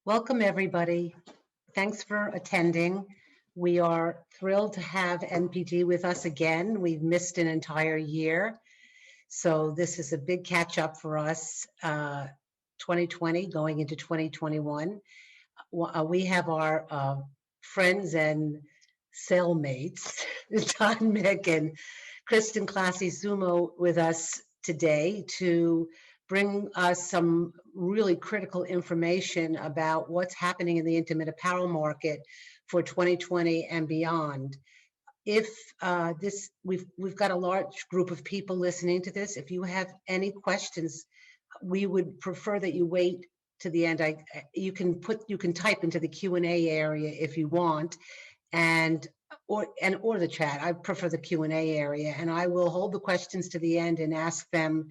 Welcome, everybody. Thanks for attending. We are thrilled to have NPD with us again. We've missed an entire year, so this is a big catch up for us. 2020 going into 2021. We have our friends and cellmates, Don Mick and Kristen Classy Zumo, with us today to bring us some really critical information about what's happening in the intimate apparel market for 2020 and beyond. If we've got a large group of people listening to this. If you have any questions, we would prefer that you wait to the end. You can type into the Q&A area if you want, and or the chat. I prefer the Q&A area, and I will hold the questions to the end and ask them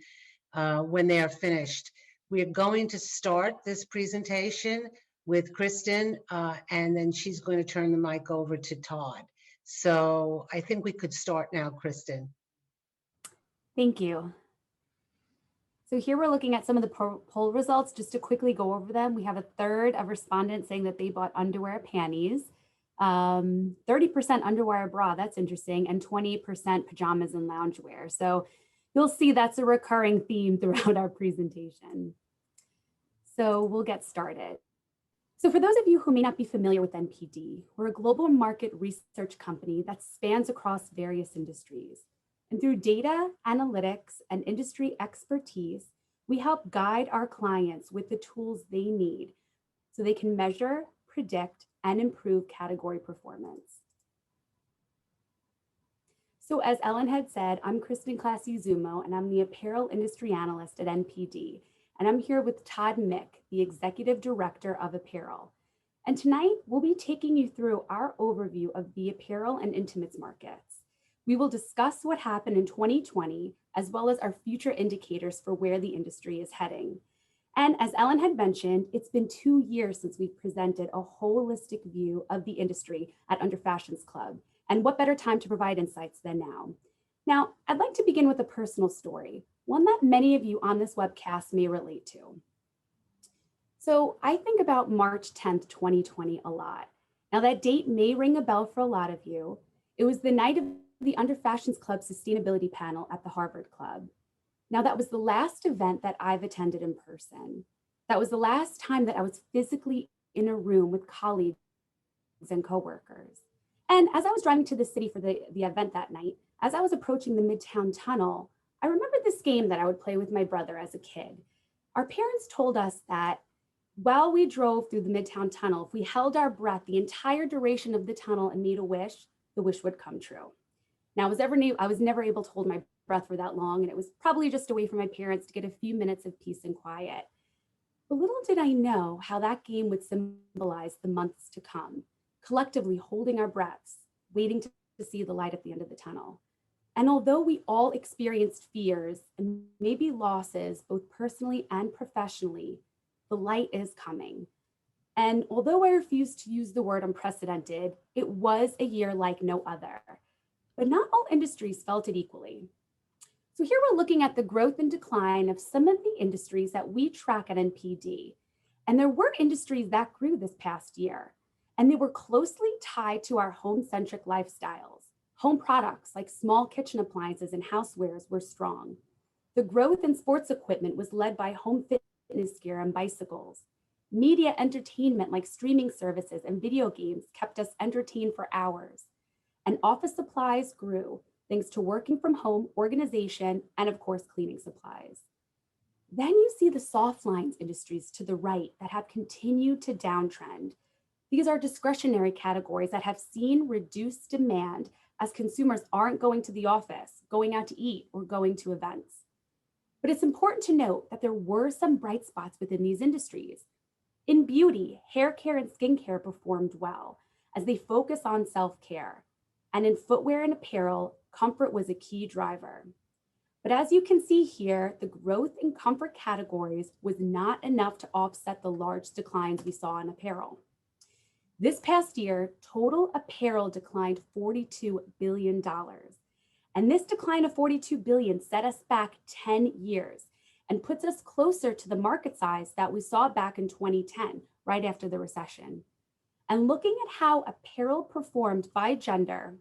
when they are finished. We are going to start this presentation with Kristen, and then she's going to turn the mic over to Todd. So I think we could start now, Kristen. Thank you. So here we're looking at some of the poll results. Just to quickly go over them, we have a third of respondents saying that they bought underwear, panties, 30% underwire bra, that's interesting, and 20% pajamas and loungewear. So you'll see that's a recurring theme throughout our presentation. So we'll get started. So for those of you who may not be familiar with NPD, we're a global market research company that spans across various industries. And through data, analytics, and industry expertise, we help guide our clients with the tools they need so they can measure, predict, and improve category performance. So as Ellen had said, I'm Kristen Classy Zumo, and I'm the apparel industry analyst at NPD. And I'm here with Todd Mick, the executive director of apparel. And tonight we'll be taking you through our overview of the apparel and intimates markets. We will discuss what happened in 2020, as well as our future indicators for where the industry is heading. And as Ellen had mentioned, it's been 2 years since we've presented a holistic view of the industry at Under Fashions Club. And what better time to provide insights than now? Now, I'd like to begin with a personal story, one that many of you on this webcast may relate to. So I think about March 10th, 2020 a lot. Now that date may ring a bell for a lot of you. It was the night of the Under Fashions Club Sustainability Panel at the Harvard Club. Now that was the last event that I've attended in person. That was the last time that I was physically in a room with colleagues and coworkers. And as I was driving to the city for the event that night, as I was approaching the Midtown Tunnel, I remember this game that I would play with my brother as a kid. Our parents told us that while we drove through the Midtown Tunnel, if we held our breath the entire duration of the tunnel and made a wish, the wish would come true. Now, I was never able to hold my breath for that long, and it was probably just a way for my parents to get a few minutes of peace and quiet. But little did I know how that game would symbolize the months to come, collectively holding our breaths, waiting to see the light at the end of the tunnel. And although we all experienced fears and maybe losses, both personally and professionally, the light is coming. And although I refuse to use the word unprecedented, it was a year like no other. But not all industries felt it equally. So here we're looking at the growth and decline of some of the industries that we track at NPD. And there were industries that grew this past year, and they were closely tied to our home-centric lifestyles. Home products like small kitchen appliances and housewares were strong. The growth in sports equipment was led by home fitness gear and bicycles. Media entertainment like streaming services and video games kept us entertained for hours. And office supplies grew thanks to working from home, organization, and of course, cleaning supplies. Then you see the soft lines industries to the right that have continued to downtrend. These are discretionary categories that have seen reduced demand as consumers aren't going to the office, going out to eat, or going to events. But it's important to note that there were some bright spots within these industries. In beauty, hair care and skincare performed well as they focus on self-care. And in footwear and apparel, comfort was a key driver. But as you can see here, the growth in comfort categories was not enough to offset the large declines we saw in apparel. This past year, total apparel declined $42 billion. And this decline of $42 billion set us back 10 years and puts us closer to the market size that we saw back in 2010, right after the recession. And looking at how apparel performed by gender,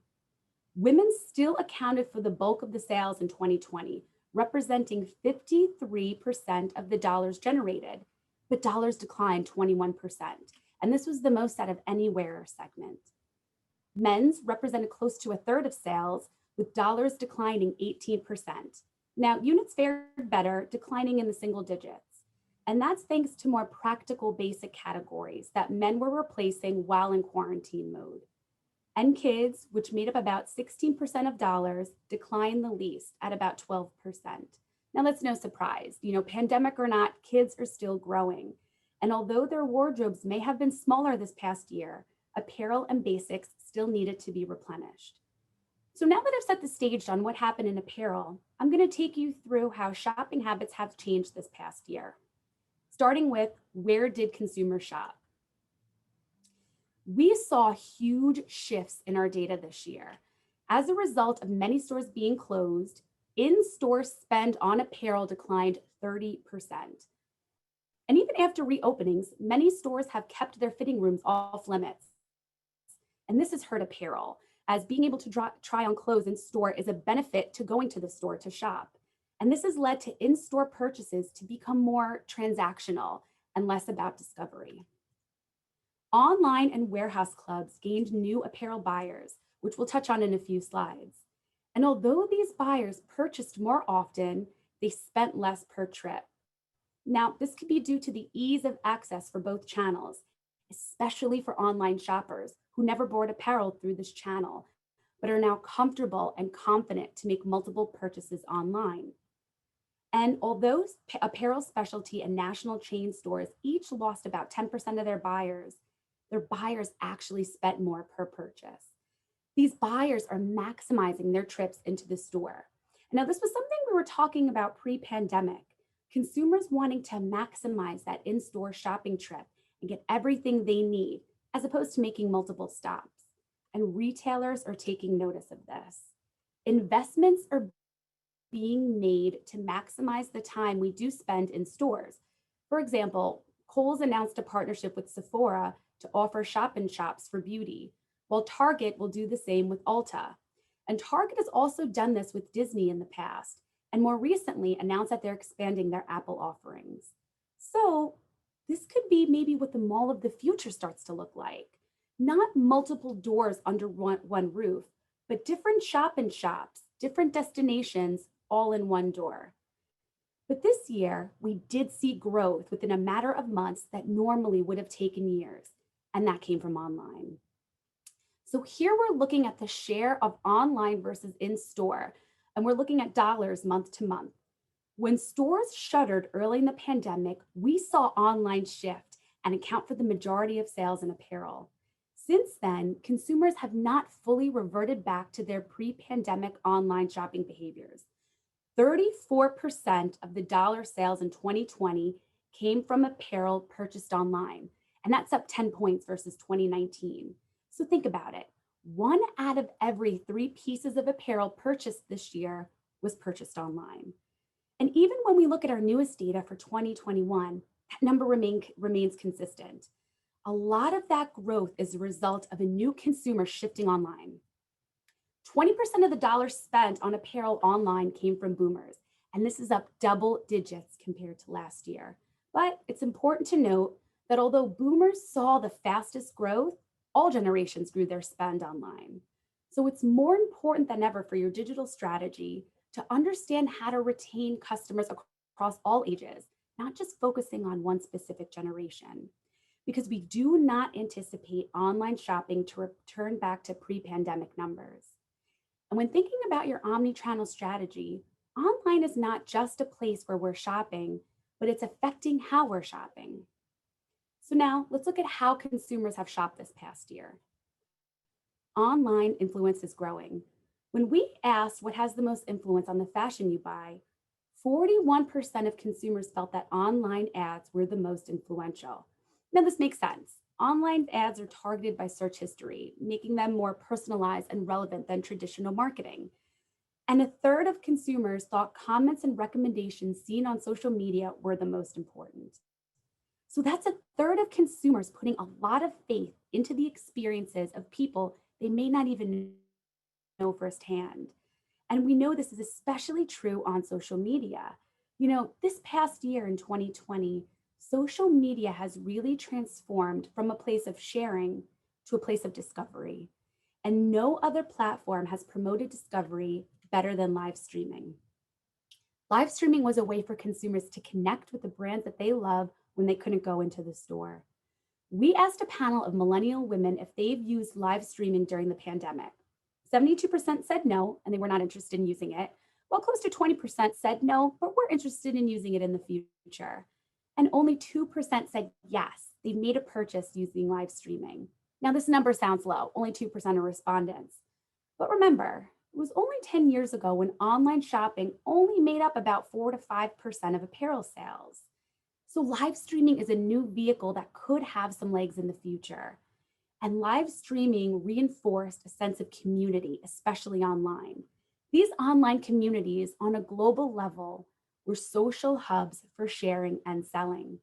women still accounted for the bulk of the sales in 2020, representing 53% of the dollars generated, but dollars declined 21%. And this was the most out of any wearer segment. Men's represented close to a third of sales, with dollars declining 18%. Now, units fared better, declining in the single digits. And that's thanks to more practical basic categories that men were replacing while in quarantine mode. And kids, which made up about 16% of dollars, declined the least at about 12%. Now, that's no surprise. Pandemic or not, kids are still growing. And although their wardrobes may have been smaller this past year, apparel and basics still needed to be replenished. So now that I've set the stage on what happened in apparel, I'm going to take you through how shopping habits have changed this past year. Starting with, where did consumers shop? We saw huge shifts in our data this year. As a result of many stores being closed, in-store spend on apparel declined 30%. And even after reopenings, many stores have kept their fitting rooms off limits. And this has hurt apparel, as being able to try on clothes in store is a benefit to going to the store to shop. And this has led to in-store purchases to become more transactional and less about discovery. Online and warehouse clubs gained new apparel buyers, which we'll touch on in a few slides. And although these buyers purchased more often, they spent less per trip. Now, this could be due to the ease of access for both channels, especially for online shoppers who never bought apparel through this channel, but are now comfortable and confident to make multiple purchases online. And although apparel specialty and national chain stores each lost about 10% of their buyers actually spent more per purchase. These buyers are maximizing their trips into the store. Now, this was something we were talking about pre-pandemic. Consumers wanting to maximize that in-store shopping trip and get everything they need, as opposed to making multiple stops. And retailers are taking notice of this. Investments are being made to maximize the time we do spend in stores. For example, Kohl's announced a partnership with Sephora to offer shop-in-shops for beauty, while Target will do the same with Ulta. And Target has also done this with Disney in the past, and more recently announced that they're expanding their Apple offerings. So this could be maybe what the mall of the future starts to look like. Not multiple doors under one roof, but different shop-in-shops, different destinations, all in one door. But this year, we did see growth within a matter of months that normally would have taken years, and that came from online. So here we're looking at the share of online versus in-store, and we're looking at dollars month to month. When stores shuttered early in the pandemic, we saw online shift and account for the majority of sales in apparel. Since then, consumers have not fully reverted back to their pre-pandemic online shopping behaviors. 34% of the dollar sales in 2020 came from apparel purchased online, and that's up 10 points versus 2019. So think about it. 1 out of every 3 pieces of apparel purchased this year was purchased online. And even when we look at our newest data for 2021, that number remains consistent. A lot of that growth is a result of a new consumer shifting online. 20% of the dollars spent on apparel online came from boomers, and this is up double digits compared to last year. But it's important to note that although boomers saw the fastest growth, all generations grew their spend online. So it's more important than ever for your digital strategy to understand how to retain customers across all ages, not just focusing on one specific generation, because we do not anticipate online shopping to return back to pre-pandemic numbers. And when thinking about your omni-channel strategy, online is not just a place where we're shopping, but it's affecting how we're shopping. So now let's look at how consumers have shopped this past year. Online influence is growing. When we asked what has the most influence on the fashion you buy, 41% of consumers felt that online ads were the most influential. Now this makes sense. Online ads are targeted by search history, making them more personalized and relevant than traditional marketing. And a third of consumers thought comments and recommendations seen on social media were the most important. So that's a third of consumers putting a lot of faith into the experiences of people they may not even know firsthand. And we know this is especially true on social media. This past year in 2020, social media has really transformed from a place of sharing to a place of discovery. And no other platform has promoted discovery better than live streaming. Live streaming was a way for consumers to connect with the brands that they love when they couldn't go into the store. We asked a panel of millennial women if they've used live streaming during the pandemic. 72% said no, and they were not interested in using it, while close to 20% said no, but we're interested in using it in the future. And only 2% said yes, they've made a purchase using live streaming. Now, this number sounds low, only 2% of respondents. But remember, it was only 10 years ago when online shopping only made up about 4 to 5% of apparel sales. So live streaming is a new vehicle that could have some legs in the future. And live streaming reinforced a sense of community, especially online. These online communities on a global level were social hubs for sharing and selling.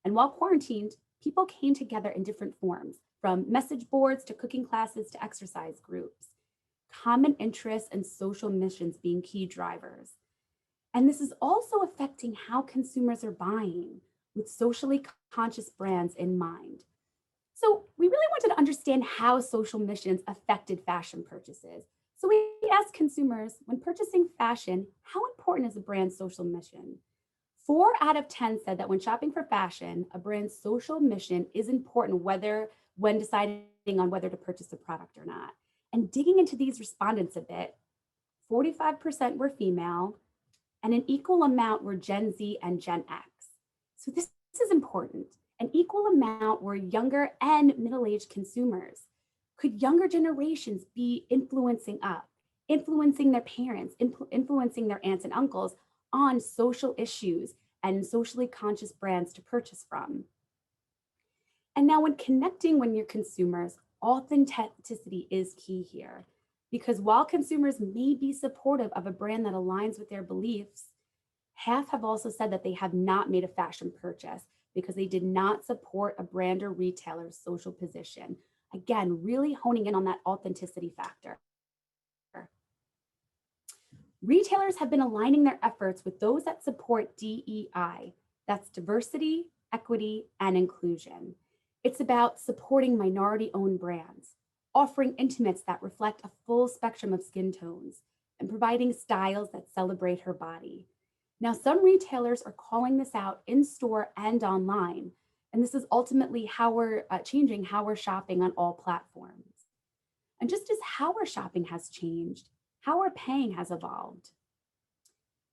And while quarantined, people came together in different forms, from message boards to cooking classes to exercise groups. Common interests and social missions being key drivers. And this is also affecting how consumers are buying with socially conscious brands in mind. So we really wanted to understand how social missions affected fashion purchases. So we asked consumers, when purchasing fashion, how important is a brand's social mission? 4 out of 10 said that when shopping for fashion, a brand's social mission is important when deciding on whether to purchase a product or not. And digging into these respondents a bit, 45% were female, and an equal amount were Gen Z and Gen X. So this is important. An equal amount were younger and middle-aged consumers. Could younger generations be influencing their parents, influencing their aunts and uncles on social issues and socially conscious brands to purchase from? And now when connecting with your consumers, authenticity is key here. Because while consumers may be supportive of a brand that aligns with their beliefs, half have also said that they have not made a fashion purchase because they did not support a brand or retailer's social position. Again, really honing in on that authenticity factor. Retailers have been aligning their efforts with those that support DEI. That's diversity, equity, and inclusion. It's about supporting minority-owned brands, offering intimates that reflect a full spectrum of skin tones, and providing styles that celebrate her body. Now, some retailers are calling this out in store and online, and this is ultimately how we're changing how we're shopping on all platforms. And just as how we're shopping has changed, how we're paying has evolved.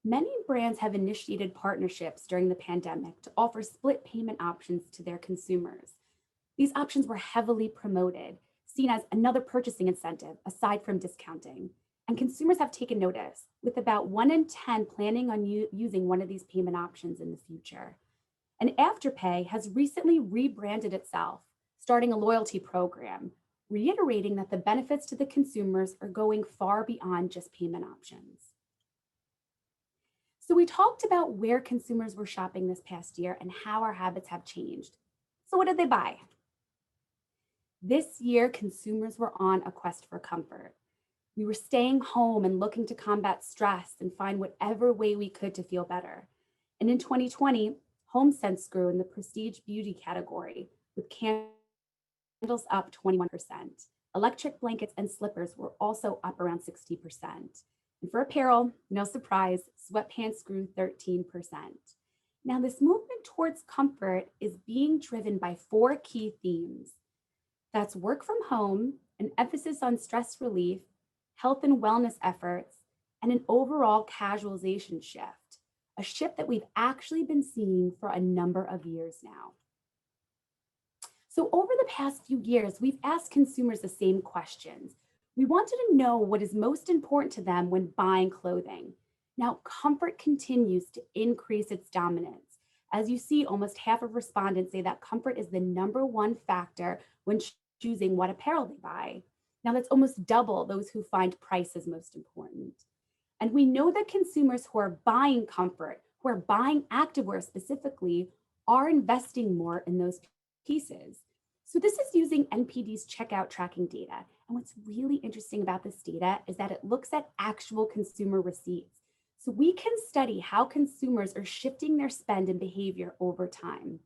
Many brands have initiated partnerships during the pandemic to offer split payment options to their consumers. These options were heavily promoted, seen as another purchasing incentive aside from discounting. And consumers have taken notice, with about 1 in 10 planning on using one of these payment options in the future. And Afterpay has recently rebranded itself, starting a loyalty program, reiterating that the benefits to the consumers are going far beyond just payment options. So we talked about where consumers were shopping this past year and how our habits have changed. So what did they buy? This year, consumers were on a quest for comfort. We were staying home and looking to combat stress and find whatever way we could to feel better. And in 2020, HomeSense grew in the prestige beauty category, with candles up 21%. Electric blankets and slippers were also up around 60%. And for apparel, no surprise, sweatpants grew 13%. Now, this movement towards comfort is being driven by 4 key themes. That's work from home, an emphasis on stress relief, health and wellness efforts, and an overall casualization shift, a shift that we've actually been seeing for a number of years now. So over the past few years, we've asked consumers the same questions. We wanted to know what is most important to them when buying clothing. Now, comfort continues to increase its dominance. As you see, almost half of respondents say that comfort is the number one factor when choosing what apparel they buy. Now, that's almost double those who find price as most important. And we know that consumers who are buying comfort, who are buying activewear specifically, are investing more in those pieces. So this is using NPD's checkout tracking data. And what's really interesting about this data is that it looks at actual consumer receipts. So we can study how consumers are shifting their spend and behavior over time.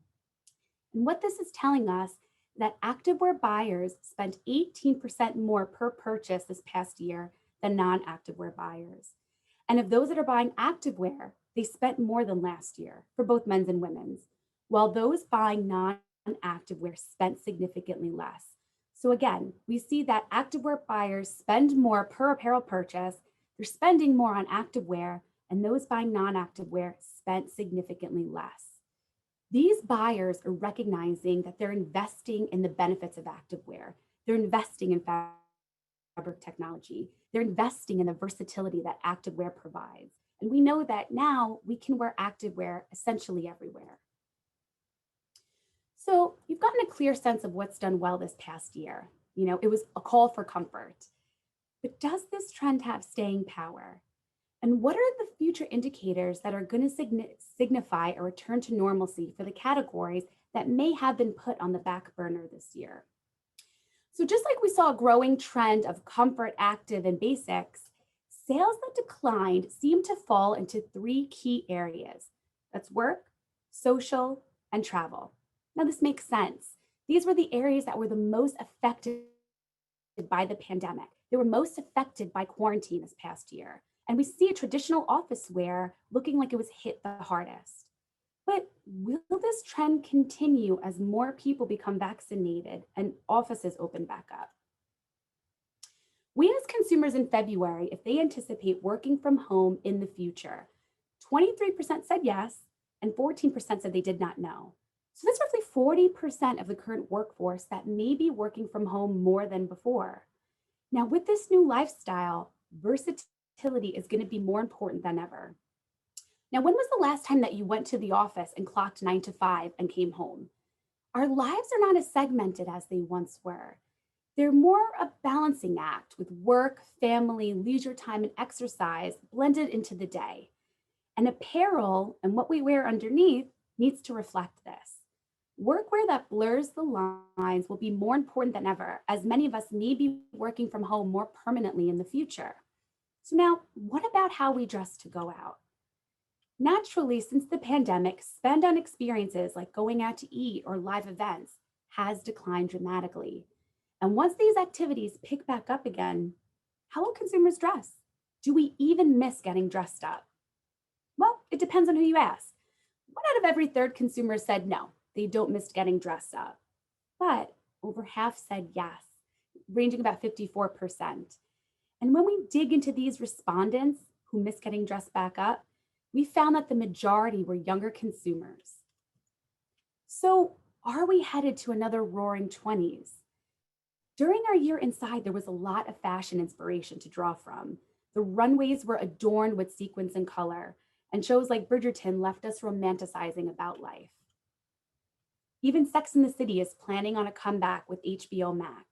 And what this is telling us is that activewear buyers spent 18% more per purchase this past year than non-activewear buyers. And of those that are buying activewear, they spent more than last year for both men's and women's, while those buying non-activewear spent significantly less. So again, we see that activewear buyers spend more per apparel purchase, they're spending more on activewear, and those buying non-activewear spent significantly less. These buyers are recognizing that they're investing in the benefits of activewear. They're investing in fabric technology. They're investing in the versatility that activewear provides. And we know that now we can wear activewear essentially everywhere. So you've gotten a clear sense of what's done well this past year. It was a call for comfort. But does this trend have staying power? And what are the future indicators that are going to signify a return to normalcy for the categories that may have been put on the back burner this year? So just like we saw a growing trend of comfort, active, and basics, sales that declined seem to fall into three key areas. That's work, social, and travel. Now this makes sense. These were the areas that were the most affected by the pandemic. They were most affected by quarantine this past year. And we see traditional office wear looking like it was hit the hardest. But will this trend continue as more people become vaccinated and offices open back up? We asked consumers in February if they anticipate working from home in the future. 23% said yes, and 14% said they did not know. So that's roughly 40% of the current workforce that may be working from home more than before. Now, with this new lifestyle, versatility is going to be more important than ever. Now, when was the last time that you went to the office and clocked 9 to 5 and came home? Our lives are not as segmented as they once were. They're more a balancing act with work, family, leisure time, and exercise blended into the day. And apparel and what we wear underneath needs to reflect this. Workwear that blurs the lines will be more important than ever, as many of us may be working from home more permanently in the future. So now, what about how we dress to go out? Naturally, since the pandemic, spend on experiences like going out to eat or live events has declined dramatically. And once these activities pick back up again, how will consumers dress? Do we even miss getting dressed up? Well, it depends on who you ask. 1 out of every 3rd consumer said no, they don't miss getting dressed up. But over half said yes, ranging about 54%. And when we dig into these respondents who miss getting dressed back up, we found that the majority were younger consumers. So are we headed to another roaring 20s? During our year inside, there was a lot of fashion inspiration to draw from. The runways were adorned with sequins and color, and shows like Bridgerton left us romanticizing about life. Even Sex and the City is planning on a comeback with HBO Max.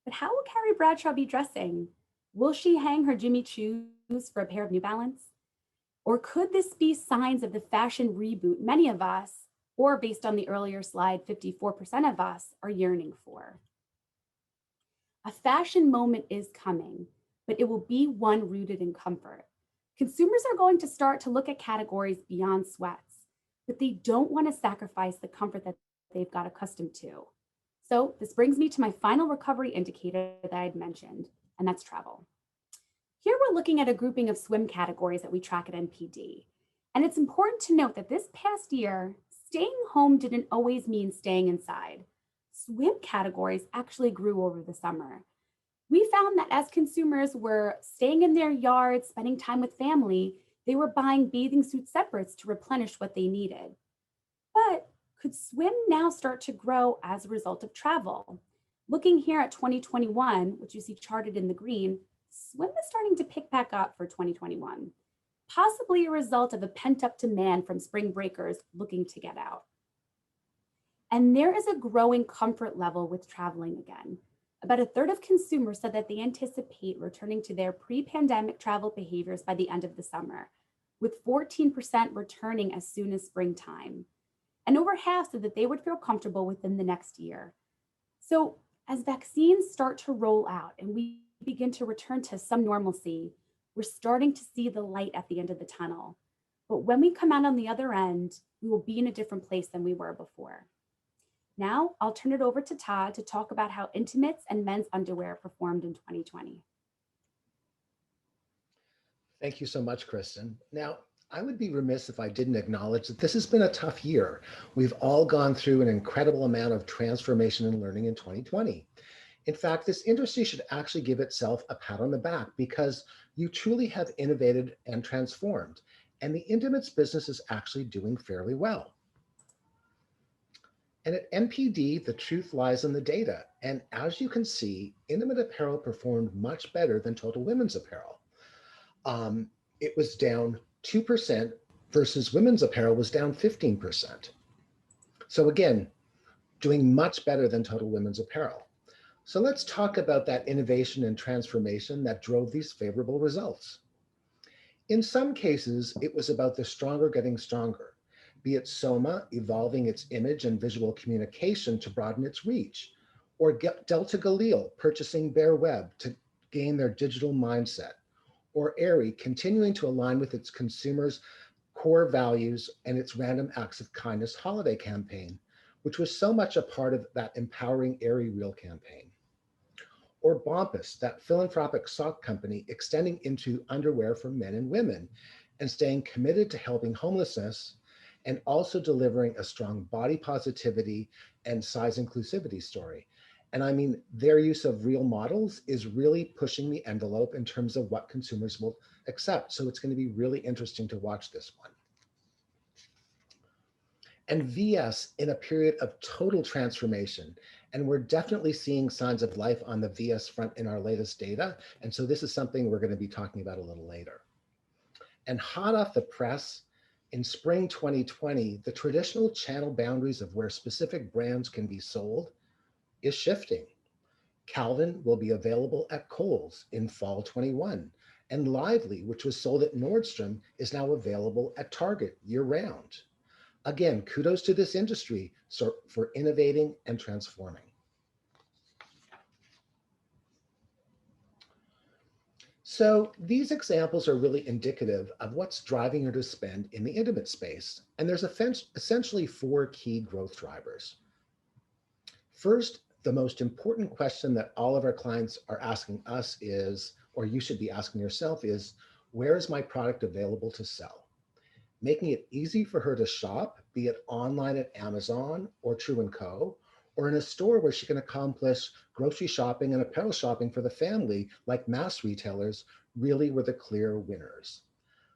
But how will Carrie Bradshaw be dressing? Will she hang her Jimmy Choos for a pair of New Balance? Or could this be signs of the fashion reboot many of us, or based on the earlier slide, 54% of us are yearning for? A fashion moment is coming, but it will be one rooted in comfort. Consumers are going to start to look at categories beyond sweats, but they don't want to sacrifice the comfort that they've got accustomed to. So this brings me to my final recovery indicator that I had mentioned, and that's travel. Here we're looking at a grouping of swim categories that we track at NPD. And it's important to note that this past year, staying home didn't always mean staying inside. Swim categories actually grew over the summer. We found that as consumers were staying in their yards, spending time with family, they were buying bathing suit separates to replenish what they needed. But could swim now start to grow as a result of travel? Looking here at 2021, which you see charted in the green, swim is starting to pick back up for 2021, possibly a result of a pent-up demand from spring breakers looking to get out. And there is a growing comfort level with traveling again. About a third of consumers said that they anticipate returning to their pre-pandemic travel behaviors by the end of the summer, with 14% returning as soon as springtime. and over half said that they would feel comfortable within the next year. So as vaccines start to roll out and we begin to return to some normalcy, we're starting to see the light at the end of the tunnel. But when we come out on the other end, we will be in a different place than we were before. Now, I'll turn it over to Todd to talk about how intimates and men's underwear performed in 2020. Thank you so much, Kristen. Now, I would be remiss if I didn't acknowledge that this has been a tough year. We've all gone through an incredible amount of transformation and learning in 2020. In fact, this industry should actually give itself a pat on the back because you truly have innovated and transformed, and the intimates business is actually doing fairly well. And at NPD, the truth lies in the data. And as you can see, intimate apparel performed much better than total women's apparel. It was down 2% versus women's apparel was down 15%. So again, doing much better than total women's apparel. So let's talk about that innovation and transformation that drove these favorable results. In some cases, it was about the stronger getting stronger, be it Soma evolving its image and visual communication to broaden its reach, or Delta Galil purchasing Bear Web to gain their digital mindset, or Aerie continuing to align with its consumers' core values and its Random Acts of Kindness holiday campaign, which was so much a part of that empowering Aerie Real campaign. Or Bompus, that philanthropic sock company extending into underwear for men and women and staying committed to helping homelessness and also delivering a strong body positivity and size inclusivity story. And I mean, their use of real models is really pushing the envelope in terms of what consumers will accept. So it's going to be really interesting to watch this one. And VS in a period of total transformation. And we're definitely seeing signs of life on the VS front in our latest data. And so this is something we're going to be talking about a little later. And hot off the press, in spring 2020, the traditional channel boundaries of where specific brands can be sold is shifting. Calvin will be available at Kohl's in fall 21, and Lively, which was sold at Nordstrom, is now available at Target year-round. Again, kudos to this industry for innovating and transforming. So these examples are really indicative of what's driving her to spend in the intimate space, and there's essentially 4 key growth drivers. First, the most important question that all of our clients are asking us is, or you should be asking yourself is, where is my product available to sell? Making it easy for her to shop, be it online at Amazon or True & Co., or in a store where she can accomplish grocery shopping and apparel shopping for the family, like mass retailers, really were the clear winners.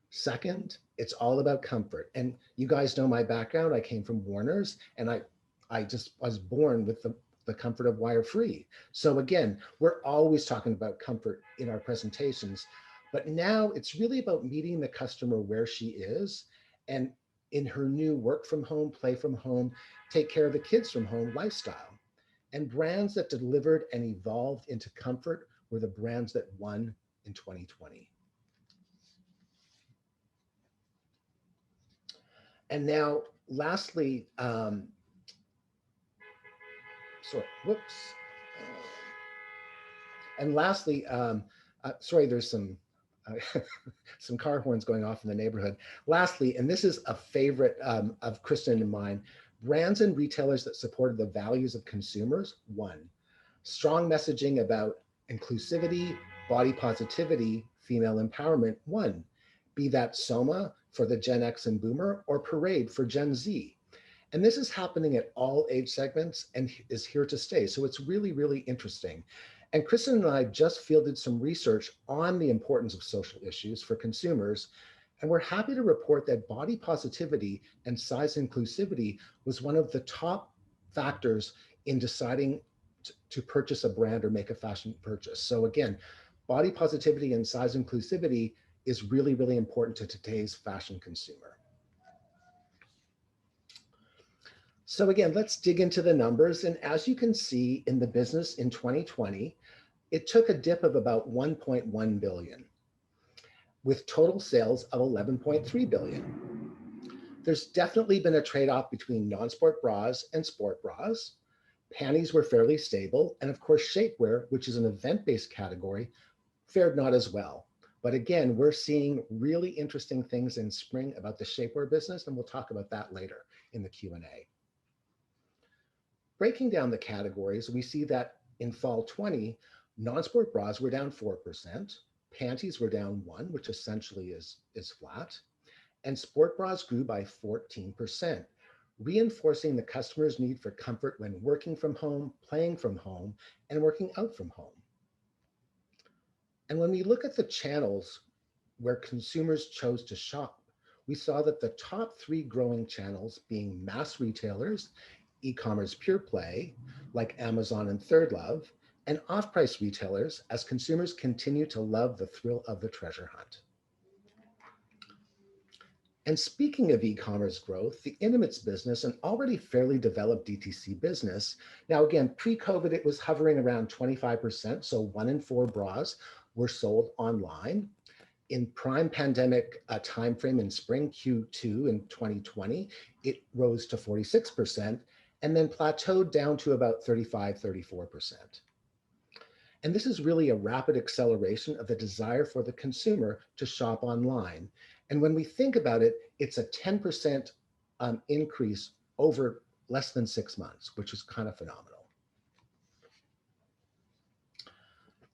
Second, it's all about comfort. And you guys know my background. I came from Warner's, and I just was born with the comfort of wire-free. So again, we're always talking about comfort in our presentations, but now it's really about meeting the customer where she is and in her new work from home, play from home, take care of the kids from home lifestyle. And brands that delivered and evolved into comfort were the brands that won in 2020. And now, lastly, sorry, there's some some car horns going off in the neighborhood. Lastly, and this is a favorite of Kristen and mine, brands and retailers that supported the values of consumers won. Strong messaging about inclusivity, body positivity, female empowerment won. Be that Soma for the Gen X and Boomer or Parade for Gen Z. And this is happening at all age segments and is here to stay. So it's really, really interesting. And Kristen and I just fielded some research on the importance of social issues for consumers. And we're happy to report that body positivity and size inclusivity was one of the top factors in deciding to purchase a brand or make a fashion purchase. So again, body positivity and size inclusivity is really, really important to today's fashion consumer. So again, let's dig into the numbers. And as you can see in the business in 2020, it took a dip of about 1.1 billion with total sales of 11.3 billion. There's definitely been a trade-off between non-sport bras and sport bras. Panties were fairly stable, and of course shapewear, which is an event-based category, fared not as well. But again, we're seeing really interesting things in spring about the shapewear business, and we'll talk about that later in the Q&A. Breaking down the categories, we see that in fall 20, non-sport bras were down 4%, panties were down 1%, which essentially is flat, and sport bras grew by 14%, reinforcing the customer's need for comfort when working from home, playing from home, and working out from home. And when we look at the channels where consumers chose to shop, we saw that the top 3 growing channels being mass retailers, e-commerce pure play, like Amazon and ThirdLove, and off-price retailers as consumers continue to love the thrill of the treasure hunt. And speaking of e-commerce growth, the intimates business, an already fairly developed DTC business. Now again, pre-COVID, it was hovering around 25%, so 1 in 4 bras were sold online. In prime pandemic timeframe in spring Q2 in 2020, it rose to 46% and then plateaued down to about 35-34%. And this is really a rapid acceleration of the desire for the consumer to shop online. And when we think about it, it's a 10% increase over less than 6 months, which is kind of phenomenal.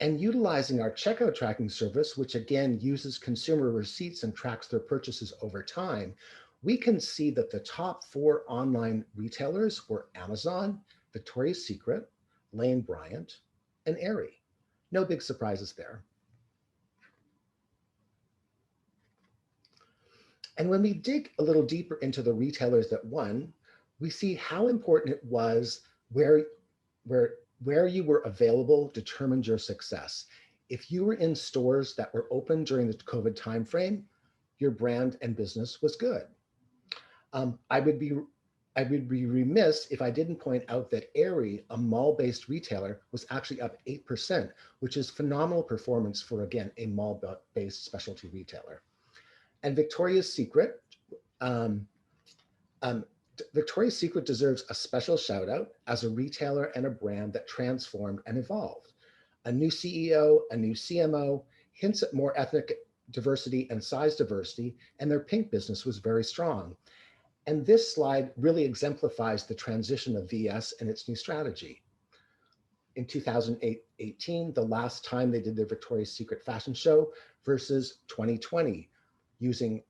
And utilizing our checkout tracking service, which again uses consumer receipts and tracks their purchases over time, we can see that the top 4 online retailers were Amazon, Victoria's Secret, Lane Bryant, and Aerie. No big surprises there. And when we dig a little deeper into the retailers that won, we see how important it was where you were available determined your success. If you were in stores that were open during the COVID timeframe, your brand and business was good. I would be remiss if I didn't point out that Aerie, a mall-based retailer, was actually up 8%, which is phenomenal performance for, again, a mall-based specialty retailer. And Victoria's Secret, Victoria's Secret deserves a special shout out as a retailer and a brand that transformed and evolved. A new CEO, a new CMO, hints at more ethnic diversity and size diversity, and their pink business was very strong. And this slide really exemplifies the transition of VS and its new strategy. In 2018, the last time they did their Victoria's Secret fashion show versus 2020, using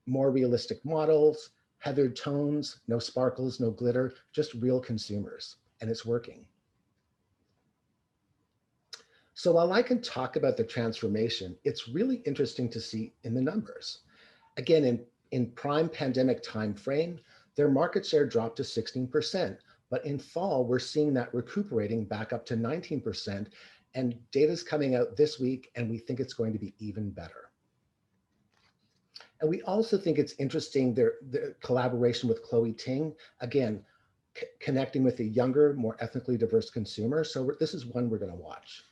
more realistic models, heathered tones, no sparkles, no glitter, just real consumers, and it's working. So while I can talk about the transformation, it's really interesting to see in the numbers. Again, in prime pandemic time frame, their market share dropped to 16%, but in fall, we're seeing that recuperating back up to 19%, and data's coming out this week, and we think it's going to be even better. And we also think it's interesting their collaboration with Chloe Ting, again, connecting with a younger, more ethnically diverse consumer. So this is one we're going to watch.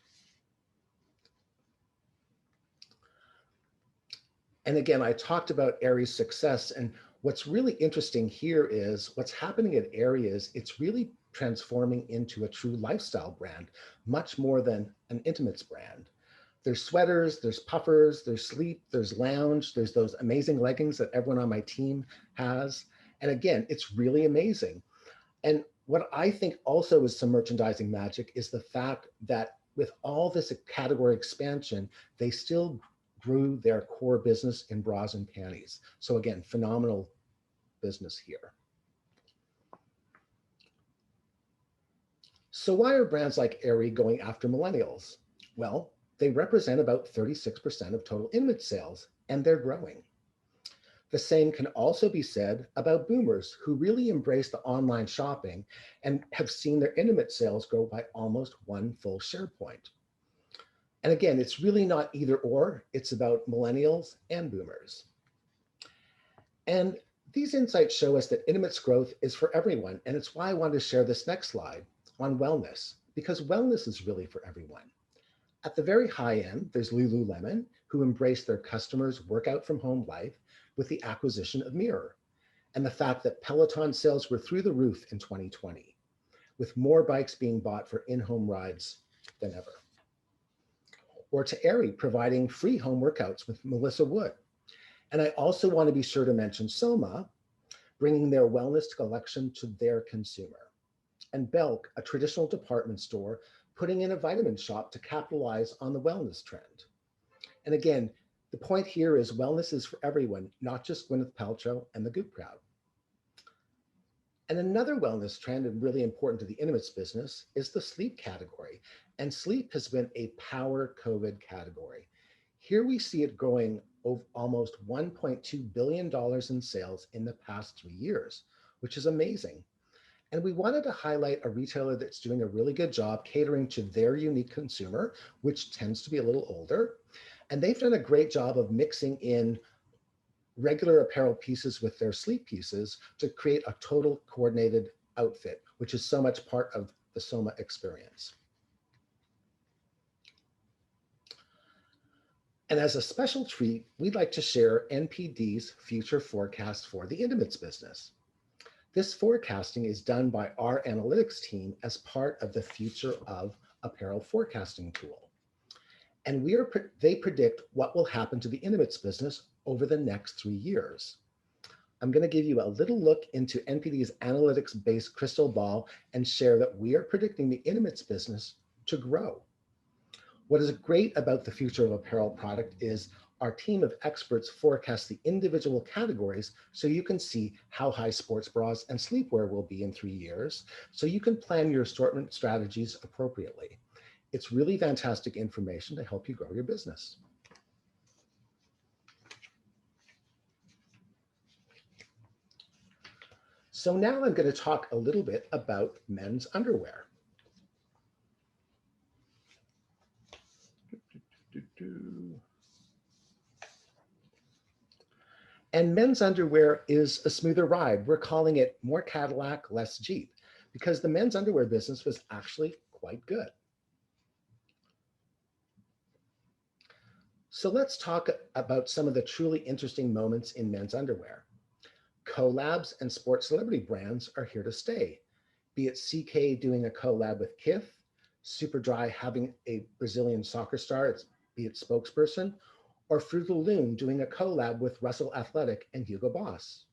And again, I talked about Aerie's success, and what's really interesting here is what's happening at Aerie is it's really transforming into a true lifestyle brand, much more than an intimates brand. There's sweaters, there's puffers, there's sleep, there's lounge, there's those amazing leggings that everyone on my team has. And again, it's really amazing. And what I think also is some merchandising magic is the fact that with all this category expansion, they still grew their core business in bras and panties. So again, phenomenal business here. So why are brands like Aerie going after millennials? Well, they represent about 36% of total intimate sales, and they're growing. The same can also be said about boomers who really embrace the online shopping and have seen their intimate sales grow by almost 1 full share point. And again, it's really not either or, it's about millennials and boomers. And these insights show us that intimates growth is for everyone, and it's why I wanted to share this next slide on wellness, because wellness is really for everyone. At the very high end, there's Lululemon, who embraced their customers' workout from home life with the acquisition of Mirror. and the fact that Peloton sales were through the roof in 2020, with more bikes being bought for in-home rides than ever. Or to Aerie providing free home workouts with Melissa Wood. And I also want to be sure to mention Soma, bringing their wellness collection to their consumer. And Belk, a traditional department store, putting in a vitamin shop to capitalize on the wellness trend. And again, the point here is wellness is for everyone, not just Gwyneth Paltrow and the Goop crowd. And another wellness trend, and really important to the intimates business, is the sleep category. And sleep has been a power COVID category. Here we see it growing almost $1.2 billion in sales in the past 3 years, which is amazing. And we wanted to highlight a retailer that's doing a really good job catering to their unique consumer, which tends to be a little older. And they've done a great job of mixing in regular apparel pieces with their sleep pieces to create a total coordinated outfit, which is so much part of the Soma experience. And as a special treat, we'd like to share NPD's future forecast for the intimates business. This forecasting is done by our analytics team as part of the Future of Apparel forecasting tool. And they predict what will happen to the intimates business over the next 3 years. I'm going to give you a little look into NPD's analytics-based crystal ball and share that we are predicting the intimates business to grow. What is great about the Future of Apparel product is our team of experts forecast the individual categories so you can see how high sports bras and sleepwear will be in 3 years, so you can plan your assortment strategies appropriately. It's really fantastic information to help you grow your business. So now I'm going to talk a little bit about men's underwear. And men's underwear is a smoother ride. We're calling it more Cadillac, less Jeep, because the men's underwear business was actually quite good. So let's talk about some of the truly interesting moments in men's underwear. Collabs and sports celebrity brands are here to stay, be it CK doing a collab with Kith, Superdry having a Brazilian soccer star, be it spokesperson, or Fruit of the Loom doing a collab with Russell Athletic and Hugo Boss.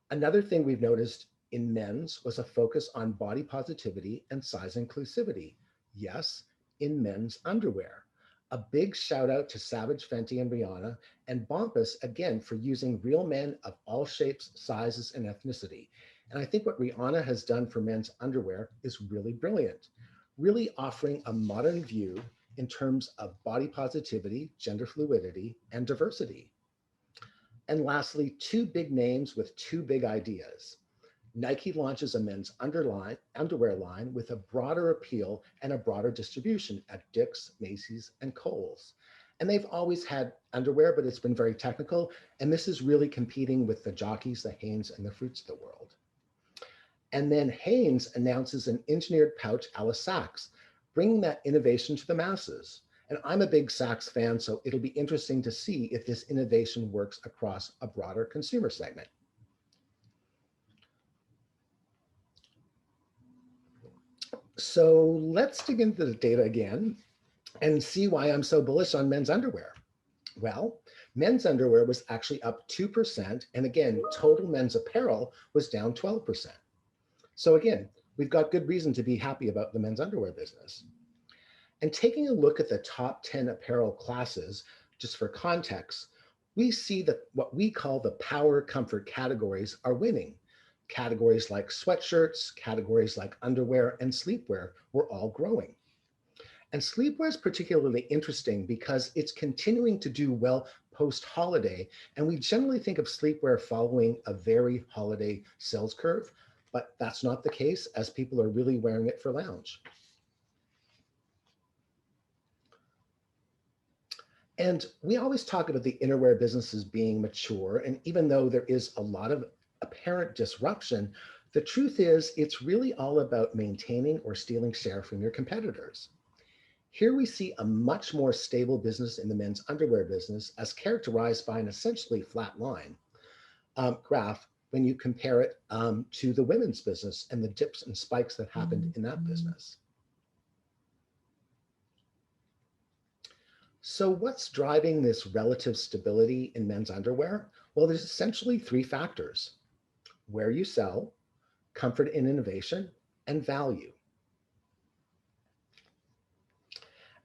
Another thing we've noticed in men's was a focus on body positivity and size inclusivity. Yes, in men's underwear. A big shout out to Savage Fenty and Rihanna, and Bompus again for using real men of all shapes, sizes, and ethnicity. And I think what Rihanna has done for men's underwear is really brilliant, really offering a modern view in terms of body positivity, gender fluidity, and diversity. And lastly, 2 big names with 2 big ideas. Nike launches a men's underwear line with a broader appeal and a broader distribution at Dick's, Macy's, and Kohl's. And they've always had underwear, but it's been very technical. And this is really competing with the Jockeys, the Hanes, and the Fruits of the world. And then Hanes announces an engineered pouch a la Saks, bringing that innovation to the masses. And I'm a big Saks fan, so it'll be interesting to see if this innovation works across a broader consumer segment. So let's dig into the data again and see why I'm so bullish on men's underwear. Well, men's underwear was actually up 2%. And again, total men's apparel was down 12%. So again, we've got good reason to be happy about the men's underwear business. And taking a look at the top 10 apparel classes, just for context, we see that what we call the power comfort categories are winning. Categories like sweatshirts, categories like underwear and sleepwear were all growing. And sleepwear is particularly interesting because it's continuing to do well post-holiday. And we generally think of sleepwear following a very holiday sales curve, but that's not the case as people are really wearing it for lounge. And we always talk about the innerwear businesses being mature. And even though there is a lot of apparent disruption, the truth is it's really all about maintaining or stealing share from your competitors. Here we see a much more stable business in the men's underwear business as characterized by an essentially flat line graph. when you compare it to the women's business and the dips and spikes that happened in that business. So what's driving this relative stability in men's underwear? Well, there's essentially three factors: where you sell, comfort and innovation, and value.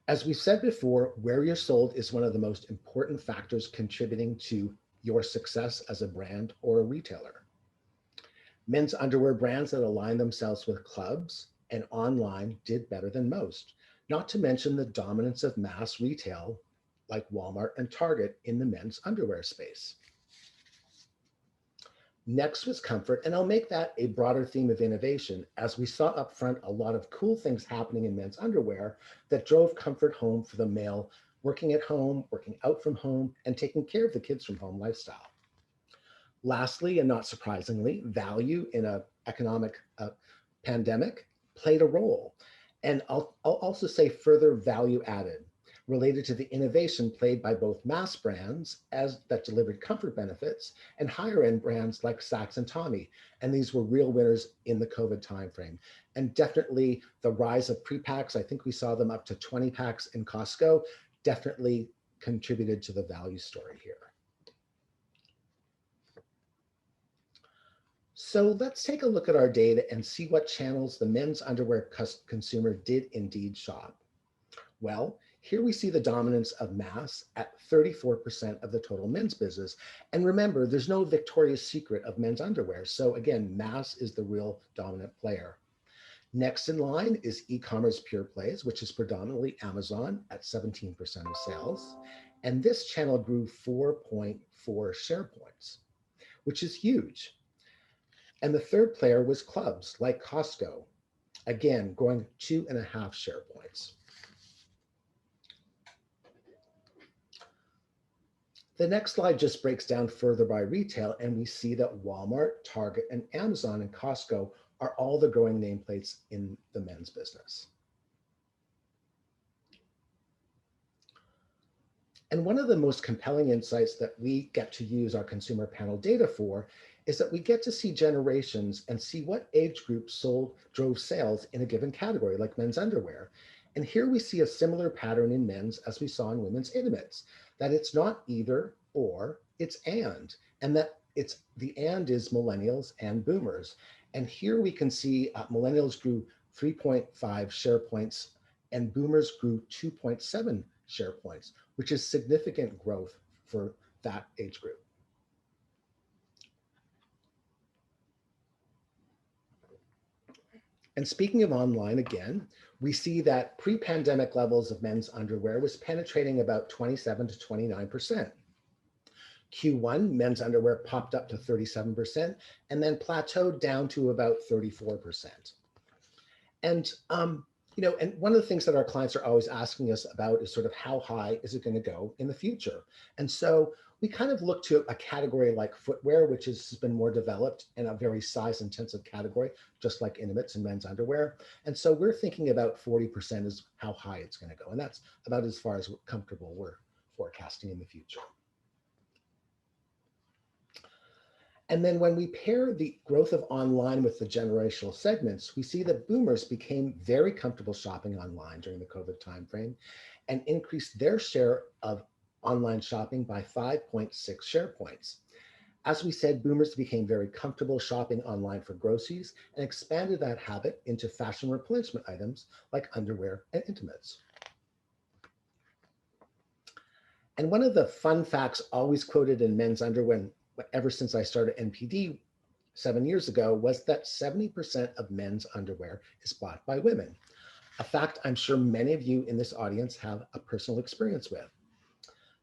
As we've said before, where you're sold is one of the most important factors contributing to your success as a brand or a retailer. Men's underwear brands that align themselves with clubs and online did better than most, not to mention the dominance of mass retail like Walmart and Target in the men's underwear space. Next was comfort, and I'll make that a broader theme of innovation, as we saw up front a lot of cool things happening in men's underwear that drove comfort home for the male working at home, working out from home, and taking care of the kids from home lifestyle. Lastly, and not surprisingly, value in an economic pandemic played a role. And I'll also say further value added related to the innovation played by both mass brands as that delivered comfort benefits and higher end brands like Saks and Tommy. And these were real winners in the COVID timeframe. And definitely the rise of pre-packs, I think we saw them up to 20 packs in Costco, definitely contributed to the value story here. So let's take a look at our data and see what channels the men's underwear consumer did indeed shop. Well, here we see the dominance of mass at 34% of the total men's business. And remember, there's no Victoria's Secret of men's underwear. So again, mass is the real dominant player. Next in line is e-commerce pure plays, which is predominantly Amazon at 17% of sales. And this channel grew 4.4 share points, which is huge. And the third player was clubs like Costco, again, growing 2.5 share points. The next slide just breaks down further by retail, and we see that Walmart, Target, and Amazon and Costco are all the growing nameplates in the men's business. And one of the most compelling insights that we get to use our consumer panel data for is that we get to see generations and see what age groups drove sales in a given category, like men's underwear. And here we see a similar pattern in men's as we saw in women's intimates, that it's not either or, it's and that it's the and is millennials and boomers. And here we can see millennials grew 3.5 share points and boomers grew 2.7 share points, which is significant growth for that age group. And speaking of online again, we see that pre-pandemic levels of men's underwear was penetrating about 27 to 29%. Q1, men's underwear popped up to 37% and then plateaued down to about 34%. And and one of the things that our clients are always asking us about is sort of how high is it going to go in the future? And so we kind of look to a category like footwear, which has been more developed and a very size intensive category, just like intimates and men's underwear. And so we're thinking about 40% is how high it's going to go. And that's about as far as comfortable we're forecasting in the future. And then when we pair the growth of online with the generational segments, we see that boomers became very comfortable shopping online during the COVID timeframe and increased their share of online shopping by 5.6 share points. As we said, boomers became very comfortable shopping online for groceries and expanded that habit into fashion replenishment items like underwear and intimates. And one of the fun facts always quoted in men's underwear ever since I started NPD 7 years ago was that 70% of men's underwear is bought by women, a fact I'm sure many of you in this audience have a personal experience with.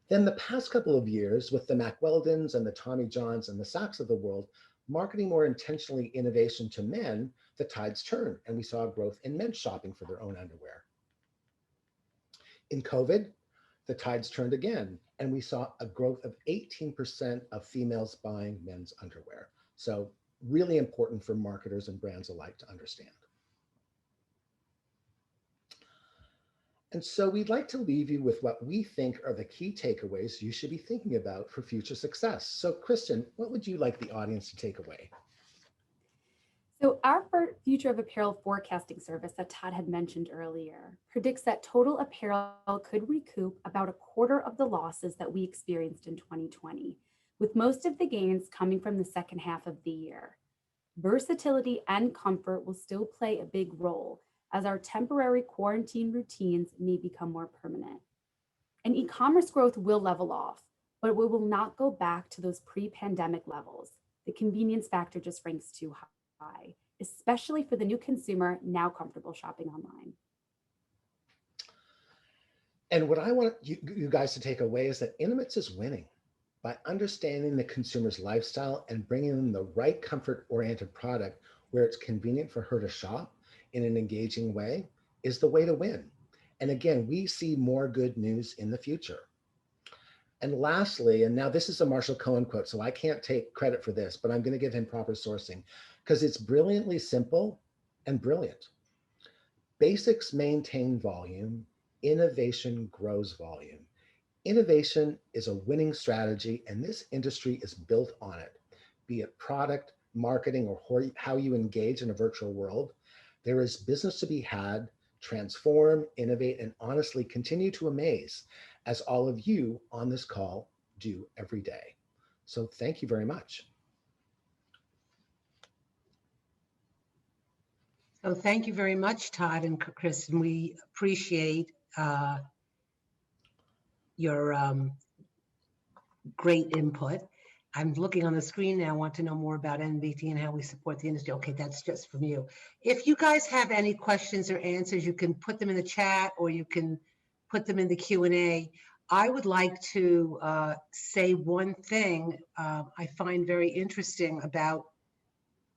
Then the past couple of years, with the Mack Weldons and the Tommy Johns and the Saks of the world, marketing more intentionally innovation to men, the tides turned and we saw growth in men shopping for their own underwear. In COVID, the tides turned again, and we saw a growth of 18% of females buying men's underwear. So really important for marketers and brands alike to understand. And so we'd like to leave you with what we think are the key takeaways you should be thinking about for future success. So Kristen, what would you like the audience to take away? So, our future of apparel forecasting service that Todd had mentioned earlier predicts that total apparel could recoup about a quarter of the losses that we experienced in 2020, with most of the gains coming from the second half of the year. Versatility and comfort will still play a big role as our temporary quarantine routines may become more permanent. And e commerce growth will level off, but we will not go back to those pre pandemic levels. The convenience factor just ranks too high, especially for the new consumer now comfortable shopping online. And what I want you guys to take away is that Intimates is winning by understanding the consumer's lifestyle and bringing them the right comfort-oriented product where it's convenient for her to shop in an engaging way is the way to win. And again, we see more good news in the future. And lastly, and now this is a Marshall Cohen quote, so I can't take credit for this, but I'm going to give him proper sourcing because it's brilliantly simple and brilliant. Basics maintain volume, innovation grows volume. Innovation is a winning strategy, and this industry is built on it, be it product, marketing, or how you engage in a virtual world. There is business to be had, transform, innovate, and honestly continue to amaze, as all of you on this call do every day. So thank you very much. So thank you very much, Todd and Kristen. We appreciate your great input. I'm looking on the screen now. I want to know more about NBT and how we support the industry. Okay, that's just from you. If you guys have any questions or answers, you can put them in the chat or you can put them in the Q&A. I would like to say one thing I find very interesting about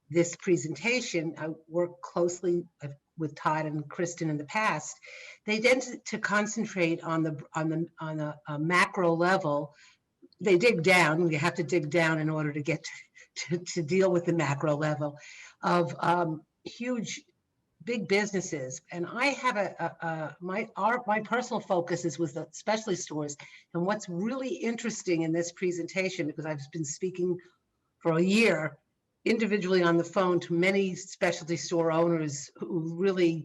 this presentation. I work closely with Todd and Kristen in the past. They tend to concentrate on the macro level. They dig down. You have to dig down in order to get to deal with the macro level of huge, big businesses. And I have my personal focus is with the specialty stores. And what's really interesting in this presentation, because I've been speaking for a year individually on the phone to many specialty store owners who really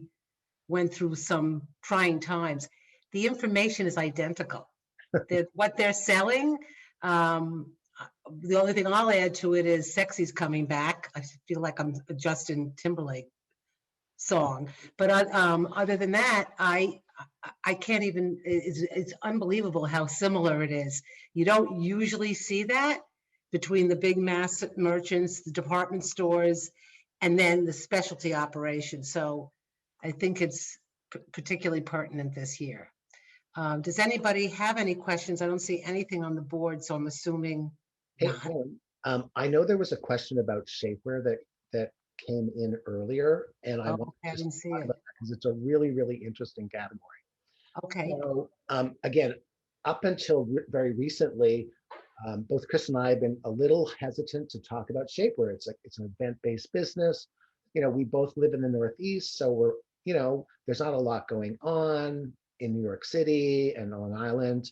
went through some trying times, the information is identical. What they're selling, the only thing I'll add to it is sexy's coming back. I feel like I'm a Justin Timberlake song. But other than that, I can't even, it's unbelievable how similar it is. You don't usually see that between the big mass merchants, the department stores, and then the specialty operations. So I think it's particularly pertinent this year. Does anybody have any questions? I don't see anything on the board, so I'm assuming Hey, not. Helen, I know there was a question about shapewear that came in earlier, and I want I to didn't just see talk it. about that because it's a really, really interesting category. Okay. So again, up until very recently, both Chris and I have been a little hesitant to talk about shapewear. It's an event-based business. You know, we both live in the Northeast, so there's not a lot going on in New York City and Long Island.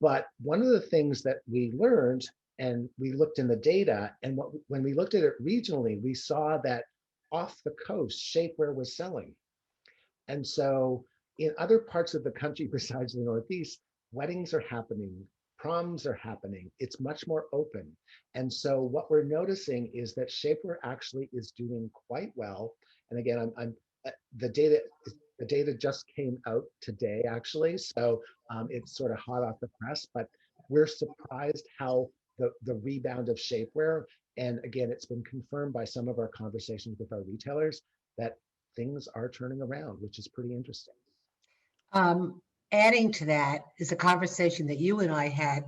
But one of the things that we learned, and we looked in the data, and when we looked at it regionally, we saw that off the coast, shapewear was selling. And so in other parts of the country besides the Northeast, weddings are happening, proms are happening. It's much more open. And so what we're noticing is that shapewear actually is doing quite well. And again, the data just came out today, actually. So it's sort of hot off the press, but we're surprised how the rebound of shapewear. And again, it's been confirmed by some of our conversations with our retailers that things are turning around, which is pretty interesting. Adding to that is a conversation that you and I had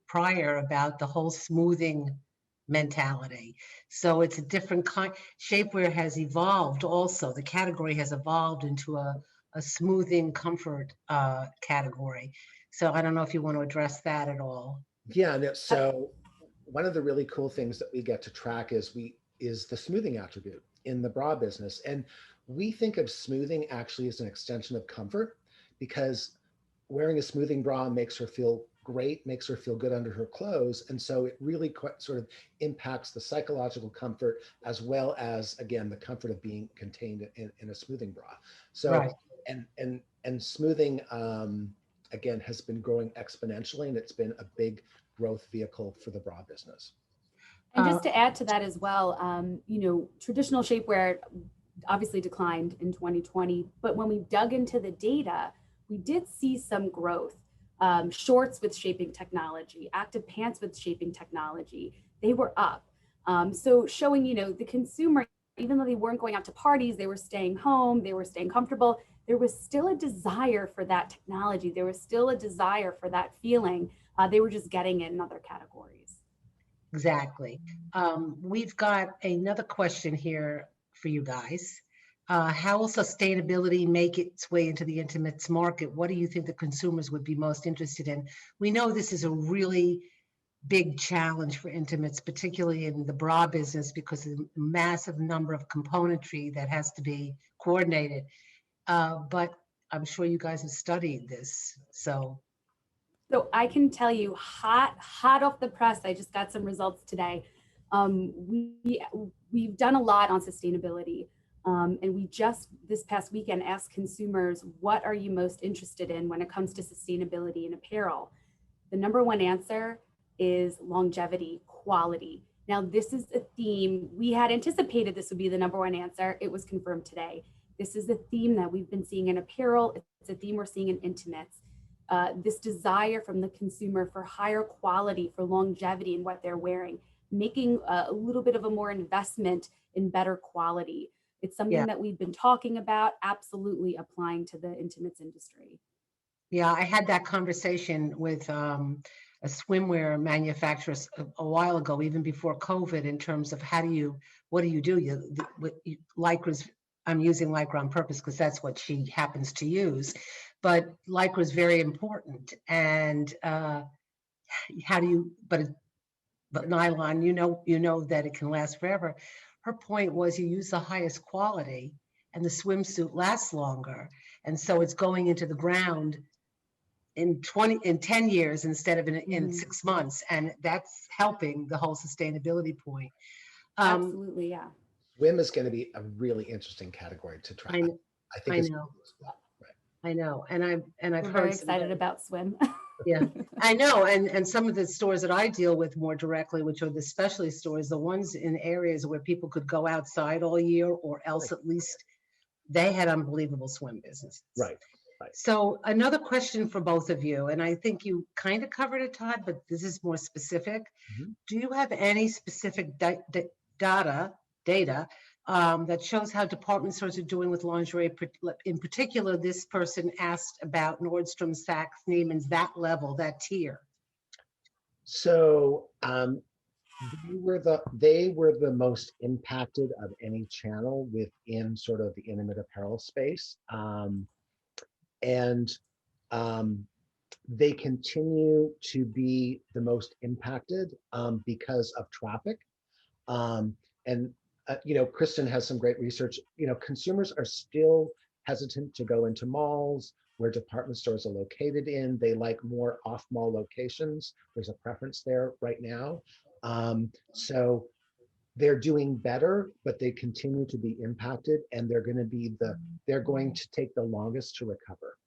prior about the whole smoothing mentality. So it's a different kind. Shapewear has evolved also. The category has evolved into a smoothing comfort category. So I don't know if you want to address that at all. Yeah, no, so one of the really cool things that we get to track is the smoothing attribute in the bra business. And we think of smoothing actually as an extension of comfort because wearing a smoothing bra makes her feel great, makes her feel good under her clothes. And so it really sort of impacts the psychological comfort as well as, again, the comfort of being contained in a smoothing bra. So, Right. and smoothing, again, has been growing exponentially, and it's been a big growth vehicle for the bra business. And just to add to that as well, traditional shapewear obviously declined in 2020, but when we dug into the data, we did see some growth. Shorts with shaping technology, active pants with shaping technology, they were up. So showing, the consumer, even though they weren't going out to parties, they were staying home, they were staying comfortable, there was still a desire for that technology. There was still a desire for that feeling. They were just getting it in other categories. Exactly. We've got another question here for you guys. How will sustainability make its way into the intimates market? What do you think the consumers would be most interested in? We know this is a really big challenge for intimates, particularly in the bra business, because of the massive number of componentry that has to be coordinated. But I'm sure you guys have studied this. So I can tell you, hot off the press, I just got some results today. We've done a lot on sustainability. And we just this past weekend asked consumers, what are you most interested in when it comes to sustainability in apparel? The number one answer is longevity, quality. Now, this is a theme. We had anticipated this would be the number one answer. It was confirmed today. This is a theme that we've been seeing in apparel. It's a theme we're seeing in intimates. This desire from the consumer for higher quality, for longevity in what they're wearing, making a little bit of a more investment in better quality. It's something that we've been talking about, absolutely applying to the intimates industry. yeah, I had that conversation with a swimwear manufacturer a while ago, even before COVID, in terms of what do you do? Lycra's, I'm using Lycra on purpose because that's what she happens to use, but Lycra is very important. And how do you, but nylon, you know that it can last forever. Her point was you use the highest quality and the swimsuit lasts longer. And so it's going into the ground in 10 years instead of in 6 months. And that's helping the whole sustainability point. Absolutely, yeah. Swim is going to be a really interesting category to track. I think it's know. Well. Right. I know. And I've We're heard very excited about swim. Yeah, I know. And some of the stores that I deal with more directly, which are the specialty stores, the ones in areas where people could go outside all year, or else at least they had unbelievable swim businesses. Right. So another question for both of you, and I think you kind of covered it, Todd, but this is more specific. Do you have any specific data that shows how department stores are doing with lingerie? In particular, this person asked about Nordstrom, Saks, Neiman's, that level, that tier. So they were the most impacted of any channel within sort of the intimate apparel space, and they continue to be the most impacted because of traffic. Kristen has some great research. Consumers are still hesitant to go into malls where department stores are located in. They like more off-mall locations. There's a preference there right now. So they're doing better, but they continue to be impacted, and they're going to take the longest to recover.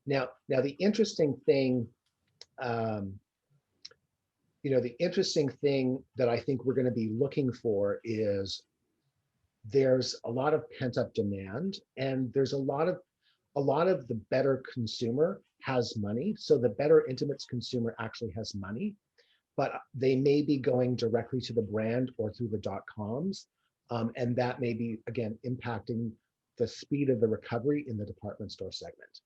Now the interesting thing, the interesting thing that I think we're going to be looking for is there's a lot of pent-up demand, and there's a lot of the better consumer has money. So the better intimates consumer actually has money, but they may be going directly to the brand or through the .coms. And that may be, again, impacting the speed of the recovery in the department store segment.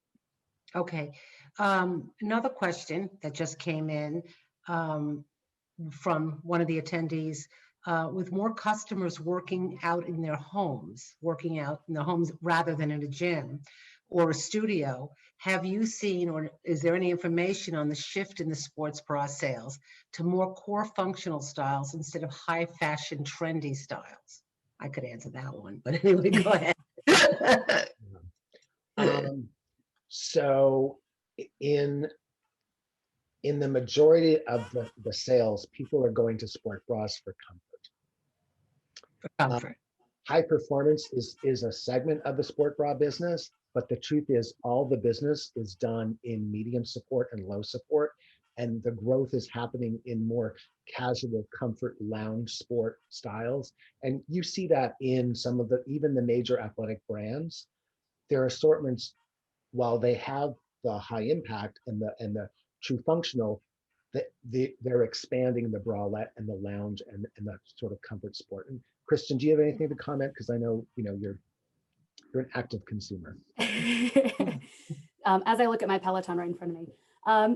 Okay. Another question that just came in from one of the attendees, with more customers working out in their homes rather than in a gym or a studio, have you seen, or is there any information on the shift in the sports bra sales to more core functional styles instead of high fashion trendy styles? I could answer that one, but anyway, go ahead. So in the majority of the sales, people are going to sport bras for comfort. Comfort. High performance is a segment of the sport bra business, but the truth is all the business is done in medium support and low support. And the growth is happening in more casual comfort lounge sport styles. And you see that in some of even the major athletic brands. Their assortments, while they have the high impact and the true functional, they're expanding the bralette and the lounge and that sort of comfort sport. And Kristen, do you have anything to comment? Because I know you're an active consumer. As I look at my Peloton right in front of me.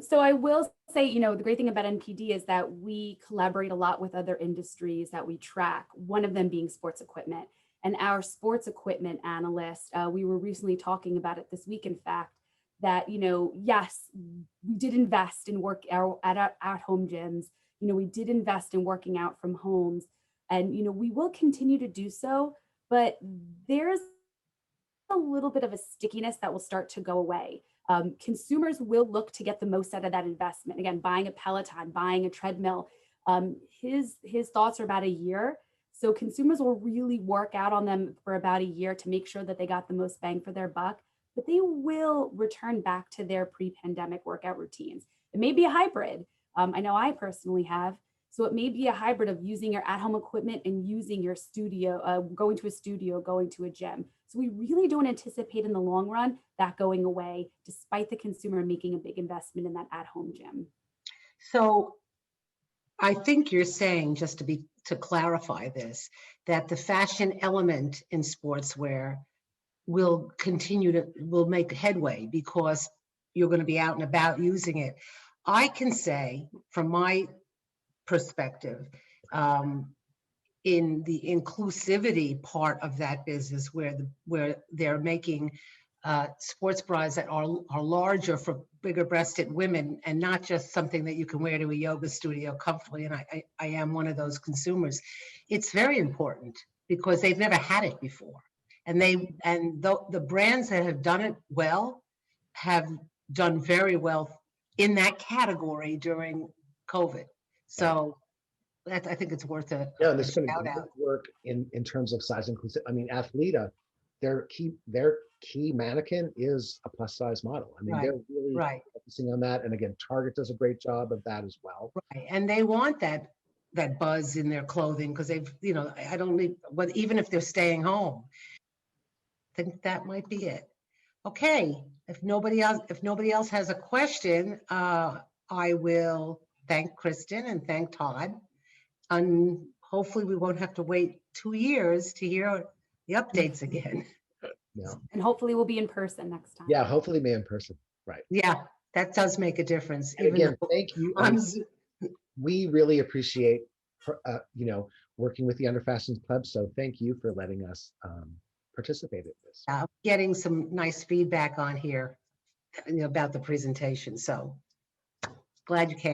So I will say, the great thing about NPD is that we collaborate a lot with other industries that we track, one of them being sports equipment. And our sports equipment analyst, we were recently talking about it this week, in fact, that, yes, we did invest in at-home gyms. We did invest in working out from homes. And, we will continue to do so, but there's a little bit of a stickiness that will start to go away. Consumers will look to get the most out of that investment. Again, buying a Peloton, buying a treadmill, his thoughts are about a year. So consumers will really work out on them for about a year to make sure that they got the most bang for their buck, but they will return back to their pre-pandemic workout routines. It may be a hybrid. I know I personally have. So it may be a hybrid of using your at-home equipment and using your studio, going to a studio, going to a gym. So we really don't anticipate in the long run that going away, despite the consumer making a big investment in that at-home gym. So I think you're saying, just to clarify this, that the fashion element in sportswear will make headway because you're going to be out and about using it. I can say from my perspective, in the inclusivity part of that business, where they're making sports bras that are larger for bigger breasted women and not just something that you can wear to a yoga studio comfortably. And I am one of those consumers. It's very important because they've never had it before. And the brands that have done it well have done very well in that category during COVID. So I think it's worth a there's been shout great out. work in terms of size inclusive. I mean, Athleta, their key mannequin is a plus size model. I mean, they're really focusing on that. And again, Target does a great job of that as well. Right, and they want that buzz in their clothing because they've, I don't need, but even if they're staying home, I think that might be it. Okay, if nobody else has a question, I will thank Kristen and thank Todd. And hopefully we won't have to wait 2 years to hear the updates again. Yeah. And hopefully we'll be in person next time. Yeah, hopefully be in person. Right. Yeah, that does make a difference. And again, thank you. We really appreciate, working with the Under Fashions Club. So thank you for letting us participate in this. Getting some nice feedback on here about the presentation. So glad you came.